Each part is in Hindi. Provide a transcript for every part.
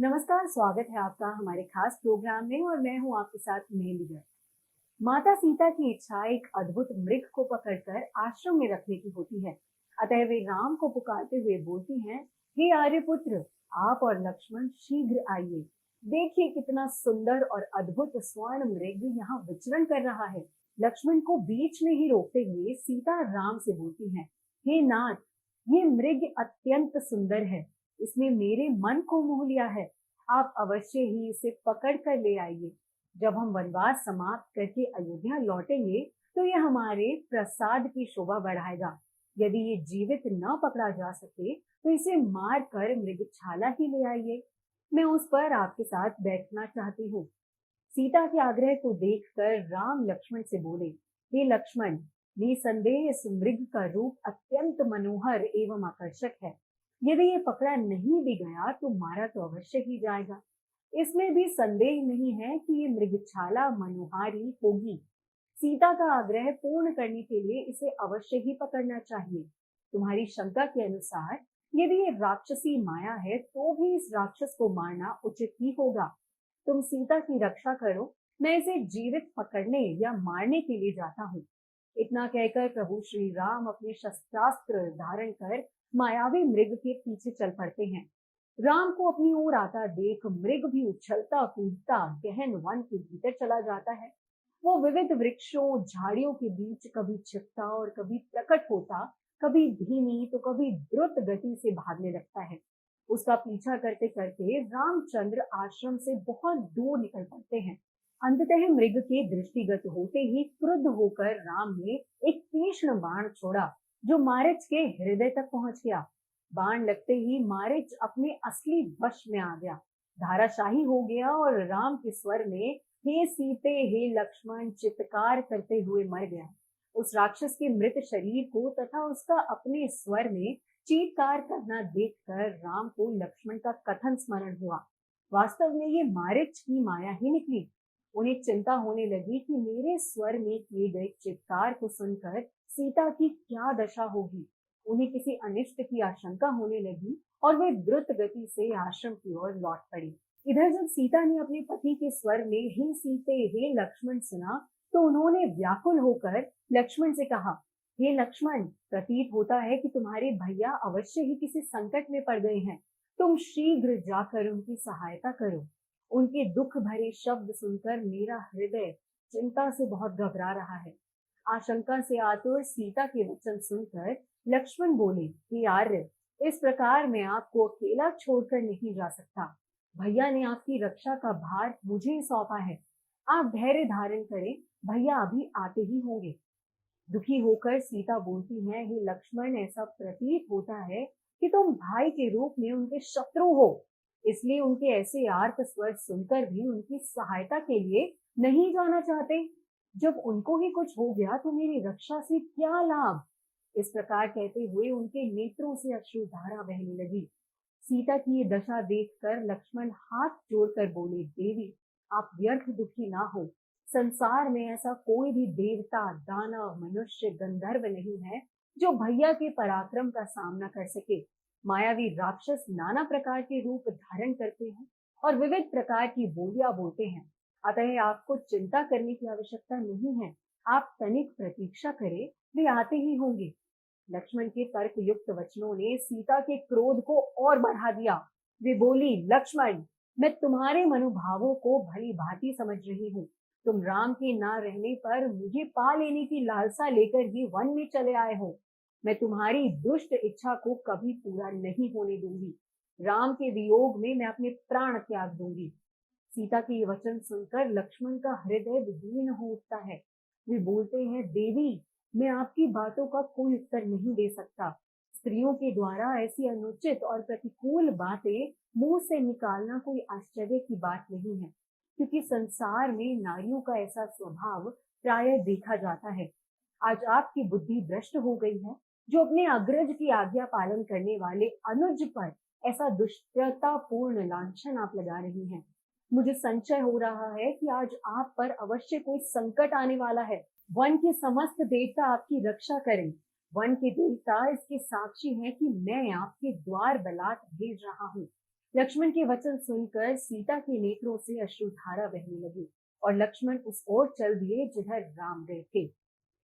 नमस्कार, स्वागत है आपका हमारे खास प्रोग्राम में और मैं हूं आपके साथ मेहंदी गर्ग। माता सीता की इच्छा एक अद्भुत मृग को पकड़कर आश्रम में रखने की होती है। अतः वे राम को पुकारते हुए बोलती हैं, हे आर्यपुत्र, आप और लक्ष्मण शीघ्र आइए। देखिए कितना सुंदर और अद्भुत स्वर्ण मृग यहाँ विचरण कर रहा है। लक्ष्मण को बीच में ही रोकते हुए सीता राम से बोलती हैं, हे नाथ, ये मृग अत्यंत सुंदर है। इसने मेरे मन को मोह लिया है। आप अवश्य ही इसे पकड़ कर ले आइए। जब हम वनवास समाप्त करके अयोध्या लौटेंगे तो ये हमारे प्रसाद की शोभा बढ़ाएगा। यदि ये जीवित न पकड़ा जा सके तो इसे मार कर मृगछाला ही ले आइए। मैं उस पर आपके साथ बैठना चाहती हूँ। सीता के आग्रह को देखकर राम लक्ष्मण से बोले, हे लक्ष्मण, निसंदेह इस मृग का रूप अत्यंत मनोहर एवं आकर्षक है। यदि ये पकड़ा नहीं भी गया तो मारा तो अवश्य ही जाएगा। इसमें भी संदेह नहीं है कि ये मृगछाला मनोहारी होगी। सीता का आग्रह पूर्ण करने के लिए इसे अवश्य ही पकड़ना चाहिए। तुम्हारी शंका के अनुसार यदि ये राक्षसी माया है तो भी इस राक्षस को मारना उचित ही होगा। तुम सीता की रक्षा करो, मैं इसे जीवित पकड़ने या मारने के लिए जाता हूँ। इतना कहकर प्रभु श्री राम अपने शस्त्रास्त्र धारण कर मायावी मृग के पीछे चल पड़ते हैं। राम को अपनी ओर आता देख मृग भी उछलता कूदता गहन वन के भीतर चला जाता है। वो विविध वृक्षों झाड़ियों के बीच कभी छिपता और कभी प्रकट होता, कभी धीमी तो कभी द्रुत गति से भागने लगता है। उसका पीछा करते करते रामचंद्र आश्रम से बहुत दूर निकल पड़ते हैं। अंततः मृग के दृष्टिगत होते ही क्रुद्ध होकर राम ने एक तीक्ष्ण बाण छोड़ा जो मारीच के हृदय तक पहुंच गया। बाण लगते ही मारीच अपने असली वश में आ गया, धाराशाही हो गया और राम के स्वर में हे सीते हे लक्ष्मण चित्कार करते हुए मर गया। उस राक्षस के मृत शरीर को तथा उसका अपने स्वर में चीत्कार करना देखकर राम को लक्ष्मण का कथन स्मरण हुआ। वास्तव में ये मारीच की माया ही निकली। उन्हें चिंता होने लगी कि मेरे स्वर में किए गए चित्कार को सुनकर सीता की क्या दशा होगी। उन्हें किसी अनिष्ट की आशंका होने लगी और वे द्रुत गति से आश्रम की ओर लौट पड़ी। इधर जब सीता ने अपने पति के स्वर में हे सीते हे लक्ष्मण सुना तो उन्होंने व्याकुल होकर लक्ष्मण से कहा, हे लक्ष्मण, प्रतीत होता है कि तुम्हारे भैया अवश्य ही किसी संकट में पड़ गए हैं। तुम शीघ्र जाकर उनकी सहायता करो। उनके दुख भरे शब्द सुनकर मेरा हृदय चिंता से बहुत घबरा रहा है। आशंका से आतुर सीता के वचन सुनकर लक्ष्मण बोले, हे आर्य, इस प्रकार मैं आपको अकेला छोड़कर नहीं जा सकता। भैया ने आपकी रक्षा का भार मुझे सौंपा है। आप धैर्य धारण करें, भैया अभी आते ही होंगे। दुखी होकर सीता बोलती है, हे लक्ष्मण, ऐसा प्रतीत होता है कि तुम भाई के रूप में उनके शत्रु हो, इसलिए उनके ऐसे आर्त स्वर सुनकर भी उनकी सहायता के लिए नहीं जाना चाहते। जब उनको ही कुछ हो गया तो मेरी रक्षा से क्या लाभ। इस प्रकार कहते हुए उनके नेत्रों से अश्रुधारा बहने लगी। सीता की ये दशा देखकर लक्ष्मण हाथ जोड़कर बोले, देवी, आप व्यर्थ दुखी ना हो। संसार में ऐसा कोई भी देवता, दानव, मनुष्य, गंधर्व नहीं है जो भैया के पराक्रम का सामना कर सके। मायावी राक्षस नाना प्रकार के रूप धारण करते हैं और विविध प्रकार की बोलियां बोलते हैं। अतः आपको चिंता करने की आवश्यकता नहीं है। आप तनिक प्रतीक्षा करें, वे आते ही होंगे। लक्ष्मण के तर्क युक्त वचनों ने सीता के क्रोध को और बढ़ा दिया। वे बोली, लक्ष्मण, मैं तुम्हारे मनोभावों को भली भांति समझ रही हूँ। तुम राम के ना रहने पर मुझे पा लेने की लालसा लेकर ही वन में चले आए हो। मैं तुम्हारी दुष्ट इच्छा को कभी पूरा नहीं होने दूंगी। राम के वियोग में मैं अपने प्राण त्याग दूंगी। सीता के ये वचन सुनकर लक्ष्मण का हृदय विदीर्ण हो उठता है। वे बोलते हैं, देवी, मैं आपकी बातों का कोई उत्तर नहीं दे सकता। स्त्रियों के द्वारा ऐसी अनुचित और प्रतिकूल बातें मुंह से निकालना कोई आश्चर्य की बात नहीं है, क्योंकि संसार में नारियों का ऐसा स्वभाव प्रायः देखा जाता है। आज आपकी बुद्धि भ्रष्ट हो गई है, जो अपने अग्रज की आज्ञा पालन करने वाले अनुज पर ऐसा दुष्टतापूर्ण लांछन आप लगा रही हैं। मुझे संशय हो रहा है कि आज आप पर अवश्य कोई संकट आने वाला है। वन के समस्त देवता आपकी रक्षा करें। वन के देवता इसके साक्षी हैं कि मैं आपके द्वार बलात् भेज रहा हूँ। लक्ष्मण के वचन सुनकर सीता के नेत्रों से अश्रुधारा बहने लगी और लक्ष्मण उस ओर चल दिए जिधर राम गए थे।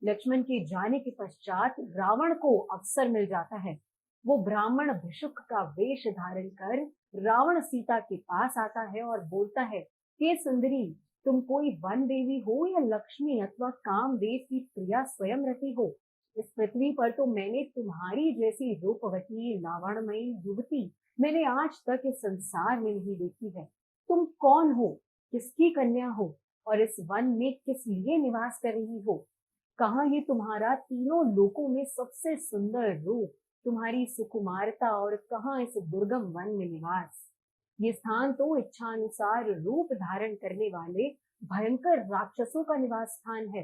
लक्ष्मण के जाने के पश्चात रावण को अवसर मिल जाता है। वो ब्राह्मण भिक्षुक का वेश धारण कर रावण सीता के पास आता है और बोलता है, हे सुंदरी, तुम कोई वन देवी हो या लक्ष्मी अथवा कामदेव की प्रिया स्वयं रहती हो। इस पृथ्वी पर तो मैंने तुम्हारी जैसी रूपवती लावण्यमयी युवती मैंने आज तक इस संसार में नहीं देखी है। तुम कौन हो, किसकी कन्या हो और इस वन में किस लिए निवास कर रही हो? कहाँ ये तुम्हारा तीनों लोकों में सबसे सुंदर रूप, तुम्हारी सुकुमारता और कहाँ इस दुर्गम वन में निवास? ये स्थान तो इच्छानुसार रूप धारण करने वाले भयंकर राक्षसों का निवास स्थान है।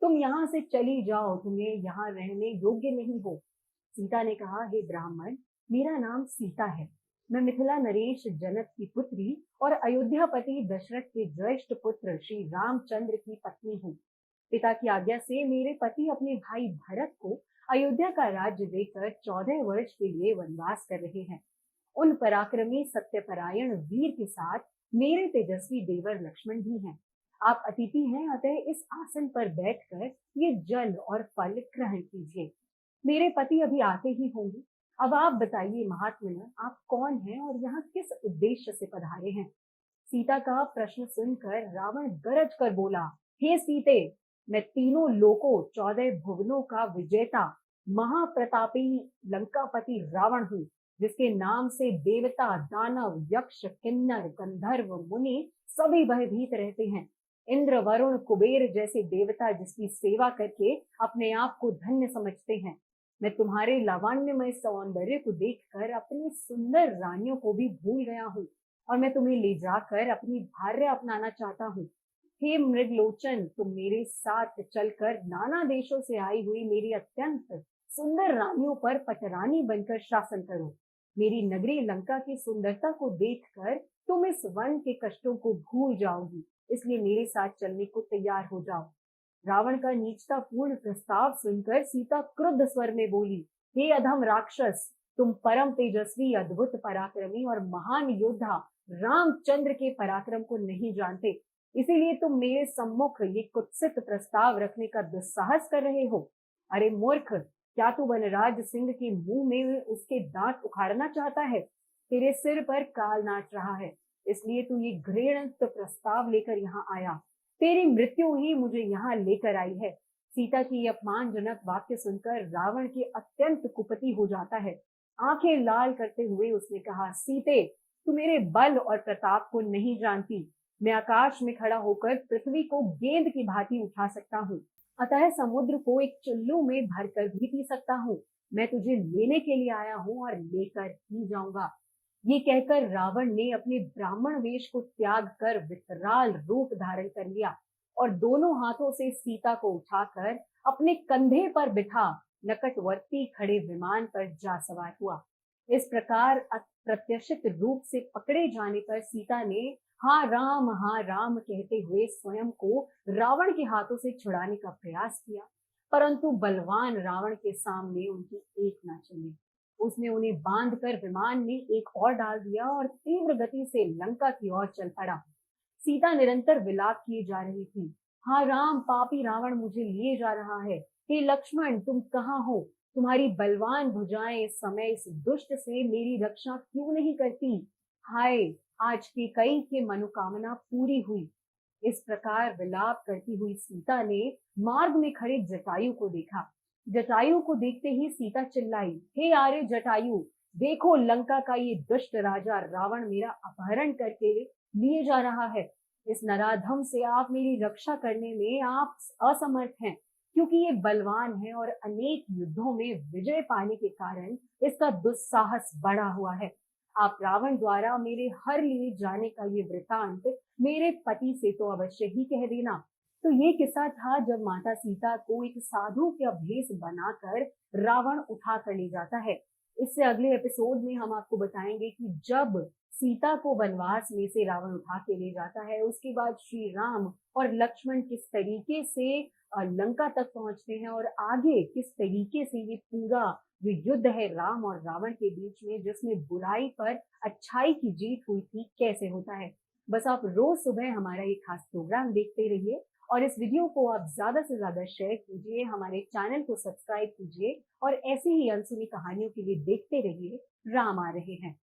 तुम यहाँ से चली जाओ, तुम्हें यहाँ रहने योग्य नहीं हो। सीता ने कहा, हे ब्राह्मण, मेरा नाम सीता है। मैं मिथिला नरेश जनक की पुत्री और अयोध्यापति दशरथ के ज्येष्ठ पुत्र श्री रामचंद्र की पत्नी हूँ। पिता की आज्ञा से मेरे पति अपने भाई भरत को अयोध्या का राज्य देकर 14 वर्ष के लिए वनवास कर रहे हैं। उन पराक्रमी सत्यपरायण वीर के साथ मेरे तेजस्वी देवर लक्ष्मण भी हैं। आप अतिथि हैं, अतः इस आसन पर बैठकर ये जल और फल ग्रहण कीजिए। मेरे पति अभी आते ही होंगे। अब आप बताइए महात्मन, आप कौन हैं और यहाँ किस उद्देश्य से पधारे हैं? सीता का प्रश्न सुनकर रावण गरज कर बोला, हे सीते, मैं तीनों लोकों 14 भुवनों का विजेता महाप्रतापी लंकापति रावण हूँ, जिसके नाम से देवता, दानव, यक्ष, किन्नर, गंधर्व, मुनि सभी भयभीत रहते हैं। इंद्र, वरुण, कुबेर जैसे देवता जिसकी सेवा करके अपने आप को धन्य समझते हैं। मैं तुम्हारे लावण्यमय सौंदर्य को देखकर अपनी सुंदर रानियों को भी भूल गया हूँ और मैं तुम्हें ले जाकर अपनी भार्या अपनाना चाहता हूँ। हे मृगलोचन, तुम मेरे साथ चलकर नाना देशों से आई हुई मेरी अत्यंत सुंदर रानियों पर पटरानी बनकर शासन करो। मेरी नगरी लंका की सुंदरता को देखकर तुम इस वन के कष्टों को भूल जाओगी, इसलिए मेरे साथ चलने को तैयार हो जाओ। रावण का नीचता पूर्ण प्रस्ताव सुनकर सीता क्रुद्ध स्वर में बोली, हे अधम राक्षस, तुम परम तेजस्वी, अद्भुत पराक्रमी और महान योद्धा रामचंद्र के पराक्रम को नहीं जानते, इसीलिए तुम मेरे सम्मुख ये कुत्सित प्रस्ताव रखने का दुस्साहस कर रहे हो। अरे मूर्ख, क्या तू वनराज सिंह के मुंह में उसके दांत उखाड़ना चाहता है? तेरे सिर पर काल नाच रहा है, इसलिए तू ये घृणित प्रस्ताव लेकर यहाँ आया। तेरी मृत्यु ही मुझे यहाँ लेकर आई है। सीता की अपमानजनक वाक्य सुनकर रावण के अत्यंत कुपित हो जाता है। आंखें लाल करते हुए उसने कहा, सीते, तू मेरे बल और प्रताप को नहीं जानती। मैं आकाश में खड़ा होकर पृथ्वी को गेंद की भांति उठा सकता हूँ, अतः समुद्र को एक चुल्लू में भरकर भी पी सकता हूँ। मैं तुझे लेने के लिए आया हूँ और लेकर ही जाऊंगा। ये कहकर रावण ने अपने ब्राह्मण वेश को त्याग कर विकराल रूप धारण कर लिया और दोनों हाथों से सीता को उठाकर अपने कंधे पर बिठा निकटवर्ती खड़े विमान पर जा सवार हुआ। इस प्रकार अप्रत्याशित रूप से पकड़े जाने पर सीता ने हाँ राम कहते हुए स्वयं को रावण के हाथों से छुड़ाने का प्रयास किया, परंतु बलवान रावण के सामने उनकी एक ना चली। उसने उन्हें बांधकर विमान में एक और डाल दिया और तीव्र गति से लंका की ओर चल पड़ा। सीता निरंतर विलाप किए जा रही थी, हाँ राम, पापी रावण मुझे लिए जा रहा है। हे लक्ष्मण, तुम कहाँ हो? तुम्हारी बलवान भुजाएं इस समय इस दुष्ट से मेरी रक्षा क्यों नहीं करती? हाय, आज की कई की मनोकामना पूरी हुई। इस प्रकार विलाप करती हुई सीता ने मार्ग में खड़े जटायु को देखा। जटायु को देखते ही सीता चिल्लाई, हे आर्य जटायु, देखो लंका का ये दुष्ट राजा रावण मेरा अपहरण करके लिए जा रहा है। इस नराधम से आप मेरी रक्षा करने में आप असमर्थ हैं, क्योंकि ये बलवान है और अनेक युद्धों में विजय पाने के कारण इसका दुस्साहस बढ़ा हुआ है। आप रावण द्वारा मेरे हर लिए जाने का ये वृतांत मेरे पति से तो अवश्य ही कह देना। तो ये किस्सा था जब माता सीता को एक साधु का भेष बनाकर रावण उठा कर ले जाता है। इससे अगले एपिसोड में हम आपको बताएंगे कि जब सीता को वनवास में से रावण उठा के ले जाता है, उसके बाद श्री राम और लक्ष्मण किस तरीके से लंका तक पहुंचते हैं और आगे किस तरीके से ये पूरा जो युद्ध है राम और रावण के बीच में, जिसमें बुराई पर अच्छाई की जीत हुई थी, कैसे होता है। बस आप रोज सुबह हमारा ये खास प्रोग्राम देखते रहिए और इस वीडियो को आप ज्यादा से ज्यादा शेयर कीजिए, हमारे चैनल को सब्सक्राइब कीजिए और ऐसी ही अनसुनी कहानियों के लिए देखते रहिए राम आ रहे हैं।